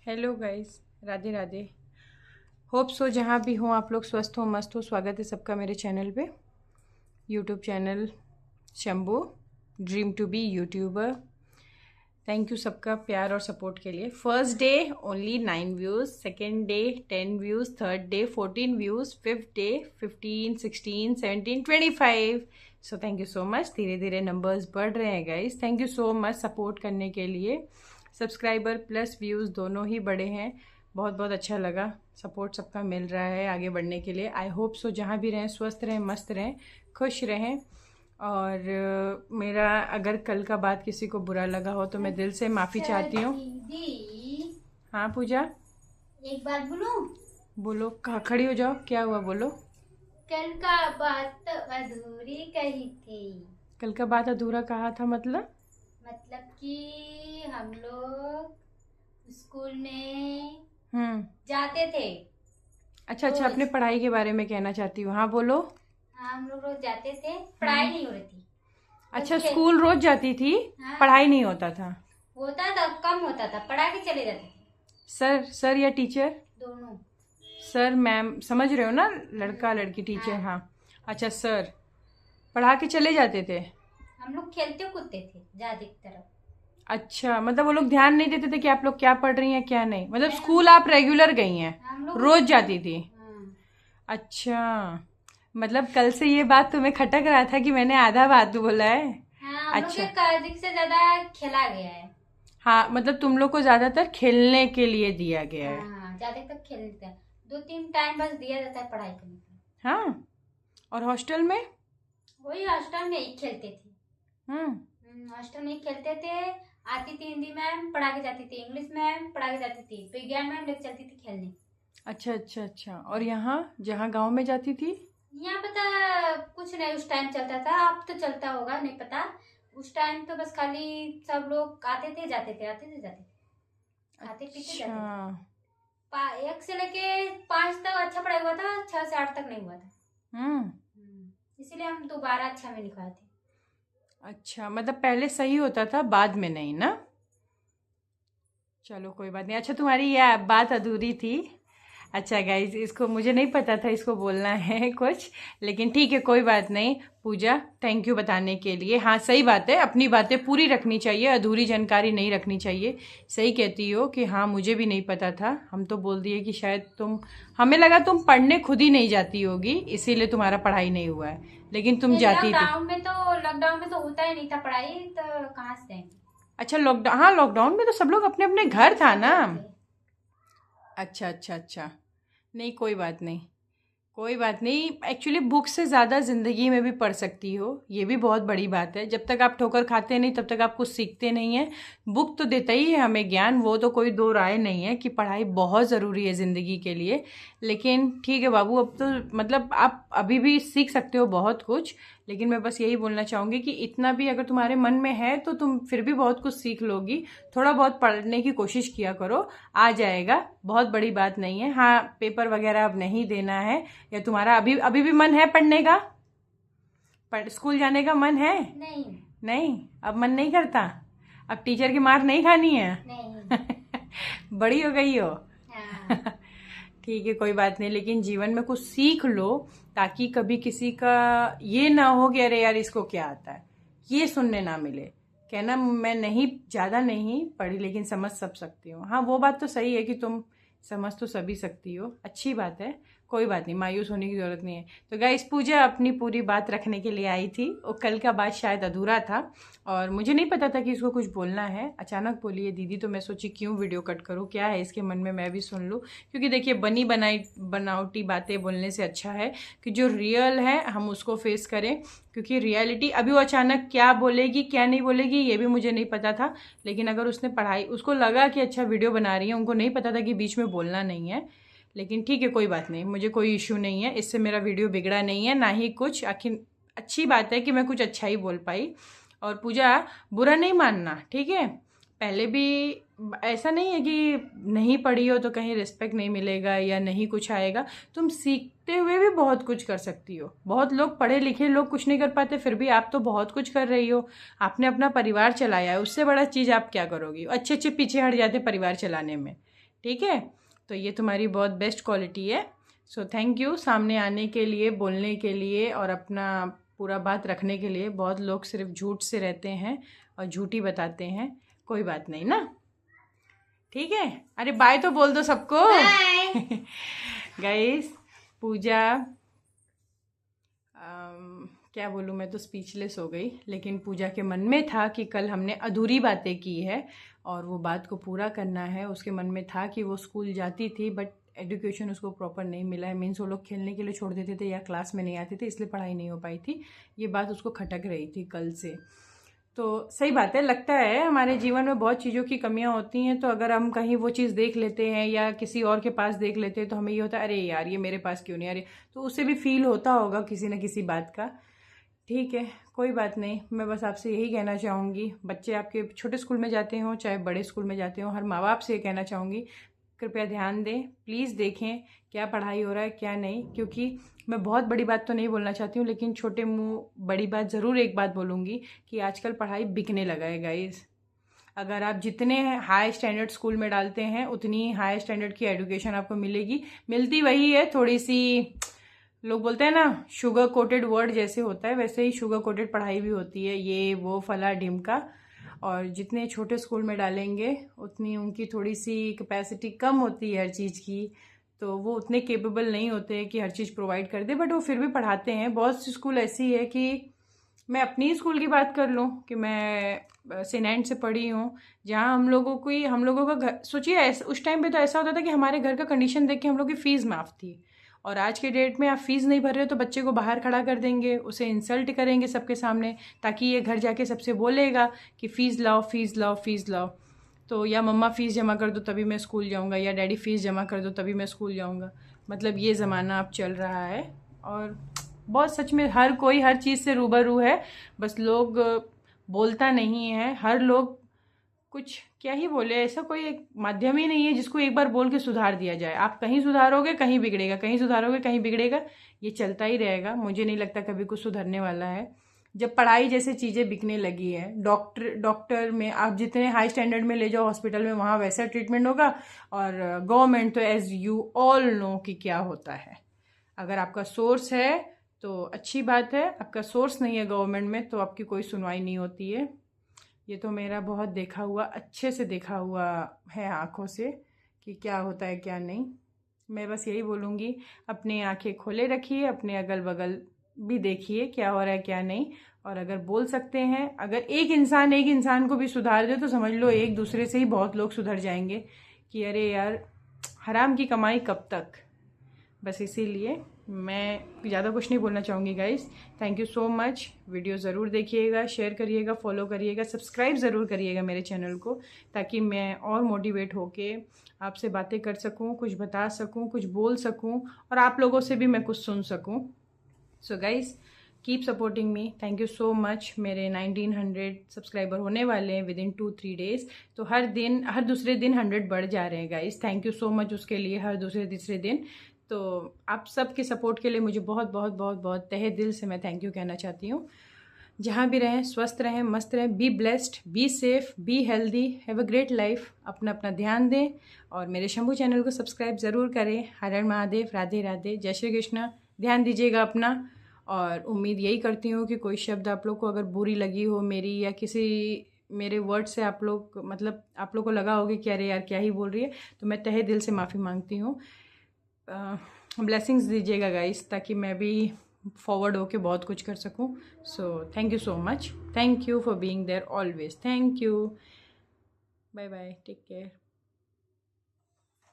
Hello guys, Radhe Radhe. Hope so जहाँ भी हों आप लोग स्वस्थ हो, मस्त हो। स्वागत है सबका मेरे चैनल पे, YouTube channel Shambhu dream to be YouTuber. Thank you सबका प्यार और सपोर्ट के लिए। First day only 9 views, second day 10 views, third day 14 views, fifth day 15, 16, 17, 25। So thank you so much. धीरे धीरे नंबर्स बढ़ रहे हैं guys. Thank you so much support करने के लिए। सब्सक्राइबर प्लस व्यूज़ दोनों ही बड़े हैं। बहुत बहुत अच्छा लगा, सपोर्ट सबका मिल रहा है आगे बढ़ने के लिए। आई होप सो जहाँ भी रहें स्वस्थ रहें, मस्त रहें, खुश रहें। और मेरा अगर कल का बात किसी को बुरा लगा हो तो मैं दिल से माफ़ी चाहती हूँ। दीदी, हाँ पूजा, एक बात बोलूं? बोलो। कहाँ खड़ी हो जाओ, क्या हुआ बोलो। कल का बात तो अधूरी कही थी। कल का बात अधूरा कहा था मतलब? मतलब कि हम लोग स्कूल में जाते थे अच्छा अच्छा, रोज। अपने पढ़ाई के बारे में कहना चाहती हूँ। हाँ बोलो। हाँ, हम लोग रोज जाते थे, पढ़ाई नहीं हो रही थी। बस अच्छा, स्कूल रोज जाती थी, हाँ, पढ़ाई नहीं होता था? होता था, कम होता था, पढ़ा के चले जाते थे। सर या टीचर? दोनों। सर मैम, समझ रहे हो ना, लड़का लड़की टीचर। हाँ, हाँ अच्छा, सर पढ़ा के चले जाते थे। हम लोग खेलते कूदते थे ज्यादा तरफ। अच्छा, मतलब वो लोग ध्यान नहीं देते थे कि आप लोग क्या पढ़ रही हैं क्या नहीं, मतलब नहीं, स्कूल आप रेगुलर गई हैं, हम लोग रोज जाती थी? हाँ, अच्छा, मतलब कल से ये बात तुम्हें खटक रहा था कि मैंने आधा बात बोला है। हाँ, हम लोग अच्छा, के अधिक से ज्यादा खेला गया है। हाँ मतलब तुम लोग को ज्यादातर खेलने के लिए दिया गया है। हाँ, ज्यादा तक खेलते हैं। 2-3 टाइम बस दिया जाता है पढ़ाई करने का। हाँ, और हॉस्टल में? वही हॉस्टल में ही खेलते थे। हम्म। हॉस्टल में ही खेलते थे। आती थी हिंदी मैम, पढ़ा के जाती थी। इंग्लिश मैम, पढ़ा के जाती थी। विज्ञान मैम लेके चलती थी खेलने। अच्छा अच्छा अच्छा, और यहाँ जहाँ गांव में जाती थी? यहाँ पता कुछ नहीं उस टाइम चलता था, अब तो चलता होगा नहीं पता। उस टाइम तो बस खाली सब लोग आते थे जाते थे, आते थे जाते थे, खाते पीते जाते थे। अच्छा। 1 से लेके 5 तक अच्छा पढ़ाई हुआ था, 6 से 8 तक नहीं हुआ था। इसीलिए हम दोबारा अच्छा में लिखवाए थे। अच्छा, मतलब पहले सही होता था, बाद में नहीं ना? चलो कोई बात नहीं। अच्छा, तुम्हारी यह बात अधूरी थी। अच्छा गाइज, इसको मुझे नहीं पता था इसको बोलना है कुछ, लेकिन ठीक है कोई बात नहीं। पूजा, थैंक यू बताने के लिए। हाँ सही बात है, अपनी बातें पूरी रखनी चाहिए, अधूरी जानकारी नहीं रखनी चाहिए। सही कहती हो कि हाँ मुझे भी नहीं पता था, हम तो बोल दिए कि शायद तुम, हमें लगा तुम पढ़ने खुद ही नहीं जाती होगी इसीलिए तुम्हारा पढ़ाई नहीं हुआ है, लेकिन तुम जाती थी। लॉकडाउन में तो होता ही नहीं था पढ़ाई, तो कहाँ से देंगे। अच्छा लॉकडाउन, हाँ लॉकडाउन में तो सब लोग अपने अपने घर था ना। अच्छा अच्छा अच्छा, नहीं कोई बात नहीं, कोई बात नहीं। एक्चुअली बुक से ज़्यादा ज़िंदगी में भी पढ़ सकती हो, ये भी बहुत बड़ी बात है। जब तक आप ठोकर खाते नहीं तब तक आप कुछ सीखते नहीं हैं। बुक तो देता ही है हमें ज्ञान, वो तो कोई दो राय नहीं है कि पढ़ाई बहुत ज़रूरी है ज़िंदगी के लिए। लेकिन ठीक है बाबू, अब तो मतलब आप अभी भी सीख सकते हो बहुत कुछ। लेकिन मैं बस यही बोलना चाहूँगी कि इतना भी अगर तुम्हारे मन में है तो तुम फिर भी बहुत कुछ सीख लोगी। थोड़ा बहुत पढ़ने की कोशिश किया करो, आ जाएगा, बहुत बड़ी बात नहीं है। हाँ पेपर वगैरह अब नहीं देना है, या तुम्हारा अभी अभी भी मन है पढ़ने का, स्कूल जाने का मन है? नहीं नहीं, अब मन नहीं करता? अब टीचर की मार नहीं खानी है? नहीं। बड़ी हो गई हो। हाँ। ठीक है कोई बात नहीं, लेकिन जीवन में कुछ सीख लो ताकि कभी किसी का ये ना हो कि अरे यार इसको क्या आता है, ये सुनने ना मिले। कहना मैं नहीं, ज़्यादा नहीं पढ़ी लेकिन समझ सब सकती हूँ। हाँ वो बात तो सही है कि तुम समझ तो सभी सकती हो, अच्छी बात है। कोई बात नहीं, मायूस होने की ज़रूरत नहीं है। तो गाइस, पूजा अपनी पूरी बात रखने के लिए आई थी, और कल का बात शायद अधूरा था और मुझे नहीं पता था कि इसको कुछ बोलना है। अचानक बोली है दीदी, तो मैं सोची क्यों वीडियो कट करूँ, क्या है इसके मन में, मैं भी सुन लूँ। क्योंकि देखिए बनी बनाई बनावटी बातें बोलने से अच्छा है कि जो रियल है हम उसको फेस करें। क्योंकि रियलिटी अभी वो अचानक क्या बोलेगी क्या नहीं बोलेगी ये भी मुझे नहीं पता था। लेकिन अगर उसने पढ़ाई, उसको लगा कि अच्छा वीडियो बना रही है, उनको नहीं पता था कि बीच में बोलना नहीं है। लेकिन ठीक है कोई बात नहीं, मुझे कोई इशू नहीं है, इससे मेरा वीडियो बिगड़ा नहीं है ना ही कुछ। आखिर अच्छी बात है कि मैं कुछ अच्छा ही बोल पाई। और पूजा, बुरा नहीं मानना ठीक है, पहले भी ऐसा नहीं है कि नहीं पढ़ी हो तो कहीं रिस्पेक्ट नहीं मिलेगा या नहीं कुछ आएगा। तुम सीखते हुए भी बहुत कुछ कर सकती हो। बहुत लोग पढ़े लिखे लोग कुछ नहीं कर पाते, फिर भी आप तो बहुत कुछ कर रही हो। आपने अपना परिवार चलाया है, उससे बड़ा चीज़ आप क्या करोगी? अच्छे अच्छे पीछे हट जाते परिवार चलाने में, ठीक है। तो ये तुम्हारी बहुत बेस्ट क्वालिटी है। सो थैंक यू सामने आने के लिए, बोलने के लिए और अपना पूरा बात रखने के लिए। बहुत लोग सिर्फ झूठ से रहते हैं और झूठी बताते हैं। कोई बात नहीं ना, ठीक है। अरे बाय तो बोल दो सबको। गाइस पूजा, क्या बोलूँ, मैं तो स्पीचलेस हो गई। लेकिन पूजा के मन में था कि कल हमने अधूरी बातें की है और वो बात को पूरा करना है। उसके मन में था कि वो स्कूल जाती थी बट एजुकेशन उसको प्रॉपर नहीं मिला है। मीन्स वो लोग खेलने के लिए छोड़ देते थे या क्लास में नहीं आते थे, इसलिए पढ़ाई नहीं हो पाई थी। ये बात उसको खटक रही थी कल से। तो सही बात है, लगता है हमारे जीवन में बहुत चीज़ों की कमियां होती हैं। तो अगर हम कहीं वो चीज़ देख लेते हैं या किसी और के पास देख लेते हैं तो हमें ये होता है अरे यार ये मेरे पास क्यों नहीं आ रही। तो उससे भी फील होता होगा किसी न किसी बात का। ठीक है, कोई बात नहीं। मैं बस आपसे यही कहना चाहूँगी, बच्चे आपके छोटे स्कूल में जाते हों चाहे बड़े स्कूल में जाते हों, हर माँ बाप से ये कहना चाहूँगी कृपया ध्यान दें। प्लीज़ देखें क्या पढ़ाई हो रहा है क्या नहीं। क्योंकि मैं बहुत बड़ी बात तो नहीं बोलना चाहती हूँ, लेकिन छोटे मुँह बड़ी बात ज़रूर एक बात बोलूँगी कि आजकल पढ़ाई बिकने लगा है गाइज़। अगर आप जितने हाई स्टैंडर्ड स्कूल में डालते हैं उतनी ही हाई स्टैंडर्ड की एजुकेशन आपको मिलेगी। मिलती वही है, थोड़ी सी लोग बोलते हैं ना शुगर कोटेड वर्ड जैसे होता है, वैसे ही शुगर कोटेड पढ़ाई भी होती है, ये वो फला ढिमका। और जितने छोटे स्कूल में डालेंगे उतनी उनकी थोड़ी सी कैपेसिटी कम होती है हर चीज़ की। तो वो उतने केपेबल नहीं होते कि हर चीज़ प्रोवाइड कर दे, बट वो फिर भी पढ़ाते हैं। बहुत सी स्कूल ऐसी है कि मैं अपनी स्कूल की बात कर लूँ कि मैं सेनेंट से पढ़ी हूँ, जहाँ हम लोगों का घर, सोचिए उस टाइम पे तो ऐसा होता था कि हमारे घर का कंडीशन देख के हम लोग की फ़ीस माफ़ थी। और आज के डेट में आप फीस नहीं भर रहे हो तो बच्चे को बाहर खड़ा कर देंगे, उसे इंसल्ट करेंगे सबके सामने, ताकि ये घर जाके सबसे बोलेगा कि फ़ीस लाओ फ़ीस लाओ फ़ीस लाओ। तो या मम्मा फ़ीस जमा कर दो तभी मैं स्कूल जाऊँगा, या डैडी फ़ीस जमा कर दो तभी मैं स्कूल जाऊँगा। मतलब ये ज़माना अब चल रहा है। और बहुत सच में हर कोई हर चीज़ से रूबरू है, बस लोग बोलता नहीं है। हर लोग कुछ क्या ही बोले, ऐसा कोई एक माध्यम ही नहीं है जिसको एक बार बोल के सुधार दिया जाए। आप कहीं सुधारोगे कहीं बिगड़ेगा, कहीं सुधारोगे कहीं बिगड़ेगा, ये चलता ही रहेगा। मुझे नहीं लगता कभी कुछ सुधरने वाला है। जब पढ़ाई जैसे चीज़ें बिकने लगी है, डॉक्टर में आप जितने हाई स्टैंडर्ड में ले जाओ हॉस्पिटल में वहाँ वैसा ट्रीटमेंट होगा। और गवर्नमेंट तो एज यू ऑल नो कि क्या होता है। अगर आपका सोर्स है तो अच्छी बात है, आपका सोर्स नहीं है गवर्नमेंट में तो आपकी कोई सुनवाई नहीं होती है। ये तो मेरा बहुत देखा हुआ, अच्छे से देखा हुआ है आँखों से कि क्या होता है क्या नहीं। मैं बस यही बोलूँगी, अपनी आंखें खोले रखिए, अपने अगल बगल भी देखिए क्या हो रहा है क्या नहीं। और अगर बोल सकते हैं, अगर एक इंसान को भी सुधार दे तो समझ लो एक दूसरे से ही बहुत लोग सुधर जाएंगे कि अरे यार हराम की कमाई कब तक। बस इसीलिए मैं ज़्यादा कुछ नहीं बोलना चाहूँगी guys. Thank you so much. Video ज़रूर देखिएगा, शेयर करिएगा, फॉलो करिएगा, सब्सक्राइब ज़रूर करिएगा मेरे चैनल को, ताकि मैं और मोटिवेट होके आपसे बातें कर सकूँ, कुछ बता सकूँ, कुछ बोल सकूँ और आप लोगों से भी मैं कुछ सुन सकूँ। So guys keep supporting me. Thank you so much. मेरे 1900 सब्सक्राइबर होने वाले हैं विद इन 2-3 डेज़। तो हर दूसरे दिन 100 बढ़ जा रहे हैं guys. Thank you so much उसके लिए, हर दूसरे तीसरे दिन। तो आप सबके सपोर्ट के लिए मुझे बहुत बहुत बहुत बहुत तहे दिल से मैं थैंक यू कहना चाहती हूँ। जहाँ भी रहें स्वस्थ रहें, मस्त रहें, be blessed, be safe, be healthy, have a great life. अपना अपना ध्यान दें और मेरे शंभू चैनल को सब्सक्राइब ज़रूर करें। हर हर महादेव, राधे राधे, जय श्री कृष्णा। ध्यान दीजिएगा अपना। और उम्मीद यही करती हूँ कि कोई शब्द आप लोग को अगर बुरी लगी हो मेरी, या किसी मेरे वर्ड से आप लोग को लगा होगा कि अरे यार क्या ही बोल रही है, तो मैं तहे दिल से माफ़ी मांगती हूँ। ब्लेसिंग्स दीजिएगा गाइस, ताकि मैं भी फॉरवर्ड होके बहुत कुछ कर सकूं। So thank you so much. Thank you for being there always. Thank you. Bye bye, take care.